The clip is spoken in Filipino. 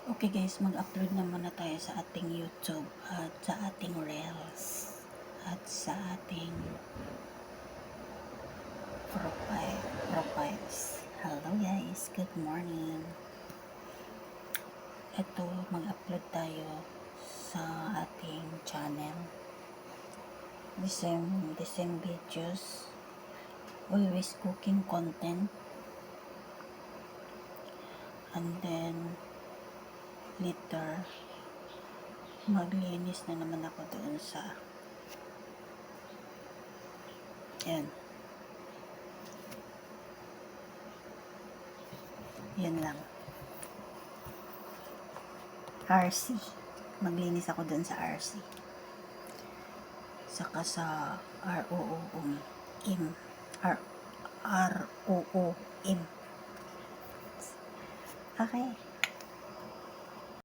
Okay guys, mag-upload na muna tayo sa ating YouTube at sa ating Reels at sa ating profiles. Hello guys, good morning. Ito, mag-upload tayo sa ating channel. The same videos, always cooking content, and then later maglinis na naman ako doon sa yan lang, RC. Maglinis ako doon sa RC, saka sa ROOM. Okay.